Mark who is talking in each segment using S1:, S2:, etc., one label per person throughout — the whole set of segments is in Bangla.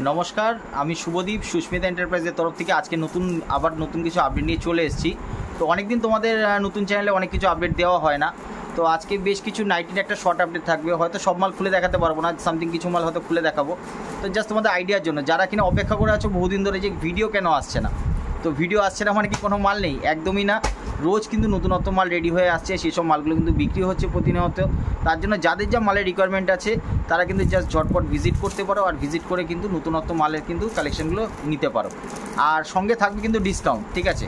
S1: নমস্কার, আমি শুভদীপ সুস্মিতা এন্টারপ্রাইজের তরফ থেকে আজকে নতুন কিছু আপডেট নিয়ে চলে এসেছি। তো অনেকদিন তোমাদের নতুন চ্যানেলে অনেক কিছু আপডেট দেওয়া হয় না। তো আজকে বেশ কিছু নাইটির একটা শর্ট আপডেট থাকবে। হয়তো সব মাল খুলে দেখাতে পারবো না, সামথিং কিছু মাল হয়তো খুলে দেখাবো। তো জাস্ট তোমাদের আইডিয়ার জন্য, যারা কিনা অপেক্ষা করে আছো বহুদিন ধরে যে ভিডিও কেন আসছে না, তো ভিডিও আসছে না মানে কি কোনো মাল নেই? একদমই না। রোজ কিন্তু নতুনত্ব মাল রেডি হয়ে আসছে, সেসব মালগুলো কিন্তু বিক্রি হচ্ছে প্রতিনিয়ত। তার জন্য যাদের যা মালের রিকোয়ারমেন্ট আছে তারা কিন্তু জাস্ট ঝটপট ভিজিট করতে পারো, আর ভিজিট করে কিন্তু নতুনত্ব মালের কিন্তু কালেকশনগুলো নিতে পারো। আর সঙ্গে থাকবে কিন্তু ডিসকাউন্ট, ঠিক আছে?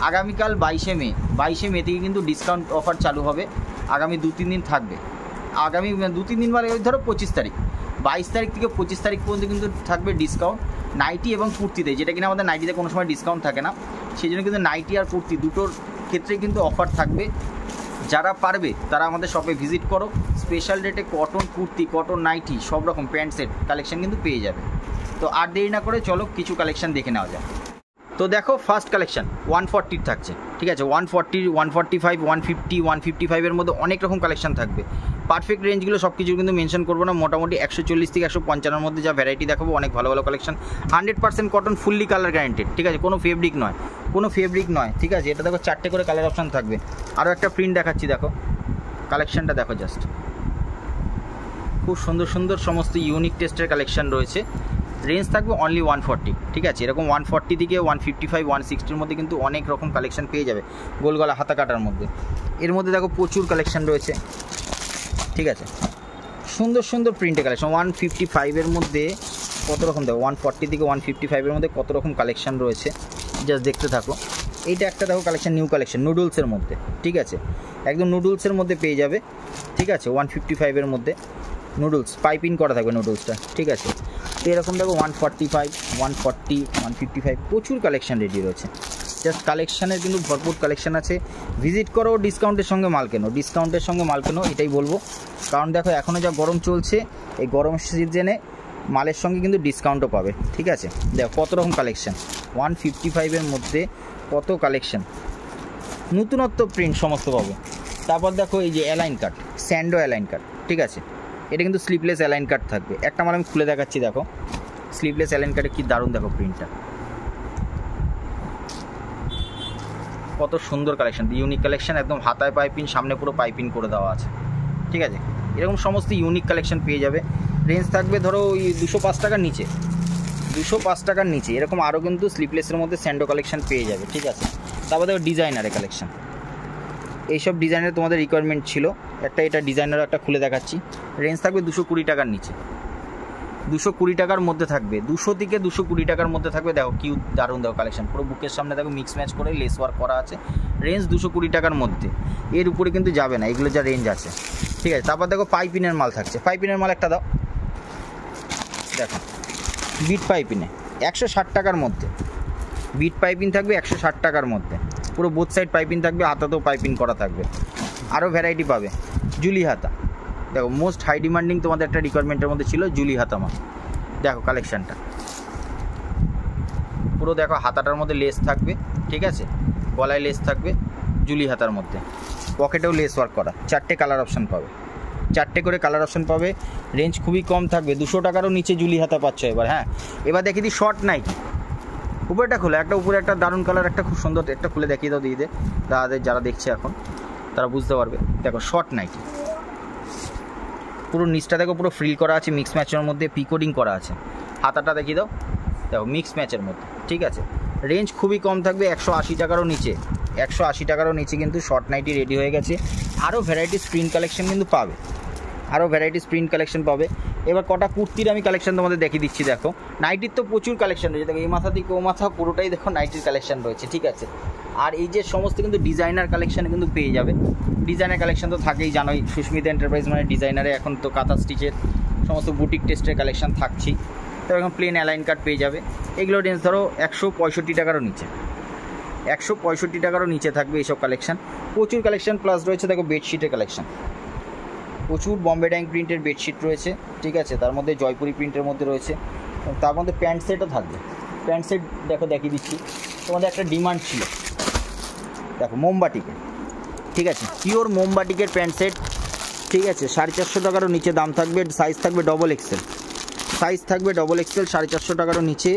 S1: আগামীকাল 22শে মে থেকে কিন্তু ডিসকাউন্ট অফার চালু হবে। আগামী 2-3 দিন থাকবে। আগামী 2-3 দিন মানে ধরো 25 তারিখ, 22 তারিখ থেকে 25 তারিখ পর্যন্ত কিন্তু থাকবে ডিসকাউন্ট নাইটি এবং কুর্তিতে, যেটা কিনা আমাদের নাইটিতে কোনো সময় ডিসকাউন্ট থাকে না। সেই জন্য কিন্তু নাইটি আর কুর্তি দুটোর ক্ষেত্রে কিন্তু অফার থাকবে। যারা পারবে তারা আমাদের শপে ভিজিট করো। স্পেশাল রেটে কটন কুর্তি, কটন নাইটি, সব রকম প্যান্ট সেট কালেকশন কিন্তু পেয়ে যাবে। তো আর দেরি না করে চলো কিছু কালেকশন দেখে নেওয়া যায়। তো দেখো, ফার্স্ট কালেকশন 140 থাকছে, ঠিক আছে? 140, 145, 150, 155-এর মধ্যে অনেক রকম কালেকশন থাকবে। পারফেক্ট রেঞ্জগুলো সব কিছু কিন্তু মেনশন করবো না, মোটামুটি 140 থেকে 155-এর মধ্যে যা ভ্যারাইটি দেখাবো, অনেক ভালো ভালো collection. 100% cotton, fully colour guaranteed, ঠিক আছে? কোনো ফেব্রিক নয়, ঠিক আছে? এটা দেখো 4টে করে কালার অপশান থাকবে। আরও একটা প্রিন্ট দেখাচ্ছি, দেখো কালেকশানটা দেখো জাস্ট। খুব সুন্দর সুন্দর সমস্ত ইউনিক টেস্টের কালেকশান রয়েছে। রেঞ্জ থাকবে অনলি 140, ঠিক আছে? এরকম 140 থেকে 155, 160-এর মধ্যে কিন্তু অনেক রকম কালেকশন পেয়ে যাবে গোল গলা হাতা কাটার মধ্যে। এর মধ্যে দেখো প্রচুর কালেকশন রয়েছে, ঠিক আছে? সুন্দর সুন্দর প্রিন্টের কালেকশন। 155-এর মধ্যে কত রকম দেখো, 140 থেকে 155-এর মধ্যে কত রকম কালেকশন রয়েছে, জাস্ট দেখতে থাকো। এইটা একটা দেখো কালেকশন, নিউ কালেকশন, নুডলসের মধ্যে, ঠিক আছে? একদম নুডলসের মধ্যে পেয়ে যাবে, ঠিক আছে? 155-এর মধ্যে নুডলস পাইপিং করা থাকবে নুডলসটা, ঠিক আছে? তো এরকম দেখো 145, 140, 155 প্রচুর কালেকশান রেডি রয়েছে। জাস্ট কালেকশানের কিন্তু ভরপুর কালেকশান আছে। ভিজিট করো, ডিসকাউন্টের সঙ্গে মাল কেনো, এটাই বলবো। কারণ দেখো এখনও যা গরম চলছে, এই গরম সিজনে মালের সঙ্গে কিন্তু ডিসকাউন্টও পাবে, ঠিক আছে? দেখো কত রকম কালেকশান 155-এর মধ্যে, কত কালেকশান, নতুনত্ব প্রিন্ট সমস্ত পাবে। তারপর দেখো এই যে অ্যালাইন কাট, স্যান্ডো অ্যালাইন কাট, ঠিক আছে? এটা কিন্তু স্লিপলেস অ্যালাইন কাট থাকবে। একটা মাল আমি খুলে দেখাচ্ছি, দেখো স্লিপলেস অ্যালাইন কাটে কি দারুণ, দেখো প্রিন্টটা কত সুন্দর কালেকশন, ইউনিক কালেকশন। একদম হাতায় পাইপিং, সামনে পুরো পাইপিং করে দেওয়া আছে, ঠিক আছে? এরকম সমস্ত ইউনিক কালেকশন পেয়ে যাবে। রেঞ্জ থাকবে ধরো ওই 205 টাকার নিচে, 205 টাকার নিচে। এরকম আরও কিন্তু স্লিপলেসের মধ্যে স্যান্ডো কালেকশন পেয়ে যাবে, ঠিক আছে? তারপর দেখো ডিজাইনারের কালেকশন। এইসব ডিজাইনের তোমাদের রিকোয়ারমেন্ট ছিল, এটা ডিজাইনার একটা খুলে দেখাচ্ছি। রেঞ্জ থাকবে 220 টাকার নিচে, 220 টাকার মধ্যে থাকবে, 200 থেকে 220 টাকার মধ্যে থাকবে। দেখো কি দারুণ, দেখো কালেকশন পুরো বুকের সামনে দেখো মিক্স ম্যাচ করে লেস ওয়ার্ক করা আছে। রেঞ্জ 220 টাকার মধ্যে, এর উপরে কিন্তু যাবে না, এগুলো যা রেঞ্জ আছে, ঠিক আছে? তারপর দেখো পাইপিনের মাল থাকছে। পাইপিনের মাল একটা দাও, দেখো বিট পাইপিনে 160 টাকার মধ্যে, বিট পাইপিং থাকবে 160 টাকার মধ্যে। পুরো বোথ সাইড পাইপিং থাকবে, হাতাতেও পাইপিং করা থাকবে। আরও ভ্যারাইটি পাবে, জুলি হাতা, দেখো মোস্ট হাই ডিমান্ডিং তোমাদের একটা রিকোয়ারমেন্টের মধ্যে ছিল জুলি হাতা মাল। দেখো কালেকশানটা পুরো দেখো, হাতাটার মধ্যে লেস থাকবে, ঠিক আছে? গলায় লেস থাকবে জুলি হাতার মধ্যে, পকেটেও লেস ওয়ার্ক করা। 4টে কালার অপশান পাবে, 4টে করে কালার অপশান পাবে। রেঞ্জ খুবই কম থাকবে, 200 টাকারও নিচে জুলি হাতা পাচ্ছ। এবার দেখিয়ে দিই শর্ট নাইটি। উপরেটা খোলা, উপরে একটা দারুণ কালার, একটা খুব সুন্দর, একটা খুলে দেখিয়ে দাও দিদিদের, দাদাদের যারা দেখছে এখন তারা বুঝতে পারবে। দেখো শর্ট নাইটি, পুরো নিচটা দেখো পুরো ফ্রিল করা আছে, মিক্স ম্যাচের মধ্যে পিকোডিং করা আছে। হাতাটা দেখিয়ে দাও, দেখো মিক্স ম্যাচের মধ্যে, ঠিক আছে? রেঞ্জ খুবই কম থাকবে, 180 টাকারও নিচে, 180 টাকারও নিচে কিন্তু শর্ট নাইটি রেডি হয়ে গেছে। আরও ভ্যারাইটিস প্রিন্ট কালেকশন কিন্তু পাবে, এবার কটা কুর্তির আমি কালেকশন তোমাদের দেখিয়ে দিচ্ছি। দেখো নাইটির তো প্রচুর কালেকশন রয়েছে, দেখো এই মাথা থেকে ও মাথা পুরোটাই দেখো নাইটির কালেকশন রয়েছে, ঠিক আছে? আর এই যে সমস্ত কিন্তু ডিজাইনার কালেকশান কিন্তু পেয়ে যাবে। ডিজাইনার কালেকশন তো থাকেই, জানোই সুস্মিতা এন্টারপ্রাইজ মানে ডিজাইনারে। এখন তো কাঁথা স্টিচের সমস্ত বুটিক টেস্টের কালেকশন থাকছেই। তো এখন প্লেন অ্যালাইন কাট পেয়ে যাবে। এগুলো রেঞ্জ ধরো 165 টাকারও নিচে, 165 টাকারও নিচে থাকবে এইসব কালেকশান। প্রচুর কালেকশান প্লাস রয়েছে দেখো বেডশিটের কালেকশান, প্রচুর বম্বে ডাইং প্রিন্টের বেডশিট রয়েছে, ঠিক আছে? তার মধ্যে জয়পুরি প্রিন্টের মধ্যে রয়েছে, তার মধ্যে প্যান্ট সেটও থাকবে। প্যান্ট সেট দেখো দেখিয়ে দিচ্ছি, তোমাদের একটা ডিমান্ড ছিল, দেখো মোমবাটিকে, ঠিক আছে? পিওর মোমবাটিকের প্যান্ট সেট, ঠিক আছে? 450 টাকারও নিচে দাম থাকবে। সাইজ থাকবে XXL, সাইজ থাকবে ডবল এক্সেল 450 টাকারও নিচে।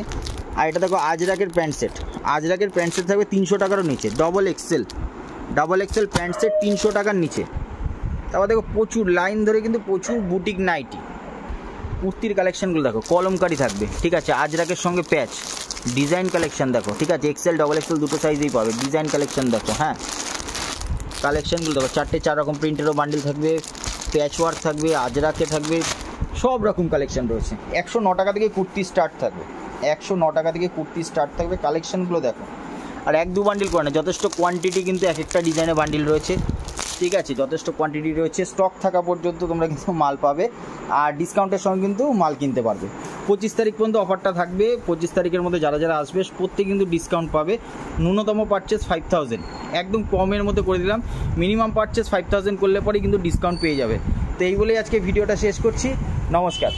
S1: আর এটা দেখো আজরাকের প্যান্ট সেট, আজরাকের প্যান্ট সেট থাকবে 300 টাকারও নিচে, ডবল এক্সেল প্যান্ট সেট 300 টাকার নিচে। তারপর দেখো প্রচুর লাইন ধরে কিন্তু প্রচুর বুটিক নাইটি, কুর্তির কালেকশানগুলো দেখো কলমকারি থাকবে, ঠিক আছে, আজরাকের সঙ্গে প্যাচ, ডিজাইন কালেকশান দেখো, ঠিক আছে, এক্সেল ডবল এক্সেল দুটো সাইজেই পাবে, ডিজাইন কালেকশান দেখো। হ্যাঁ, কালেকশানগুলো দেখো 4 রকম প্রিন্টেরও বান্ডিল থাকবে, প্যাচ ওয়ার্ক থাকবে, আজরাকে থাকবে, সব রকম কালেকশান রয়েছে। 109 টাকা থেকে কুর্তি স্টার্ট থাকবে, 109 টাকা থেকে কুর্তি স্টার্ট থাকবে। কালেকশানগুলো দেখো, আর 1-2 বান্ডিল করে না, যথেষ্ট কোয়ান্টিটি কিন্তু এক একটা ডিজাইনের বান্ডিল রয়েছে, ঠিক আছে, যথেষ্ট কোয়ান্টিটি রয়েছে। স্টক থাকা পর্যন্ত তোমরা কিন্তু মাল পাবে, আর ডিসকাউন্টের সঙ্গে কিন্তু মাল কিনতে পারবে। 25 তারিখ পর্যন্ত অফারটা থাকবে। 25 তারিখের মধ্যে যারা যারা আসবে প্রত্যেকে কিন্তু ডিসকাউন্ট পাবে। ন্যূনতম পারচেস 5000, একদম কমের মধ্যে করে দিলাম। মিনিমাম পারচেস 5000 করলে পরেই কিন্তু ডিসকাউন্ট পেয়ে যাবে। তো এই বলেই আজকে ভিডিওটা শেষ করছি। নমস্কার।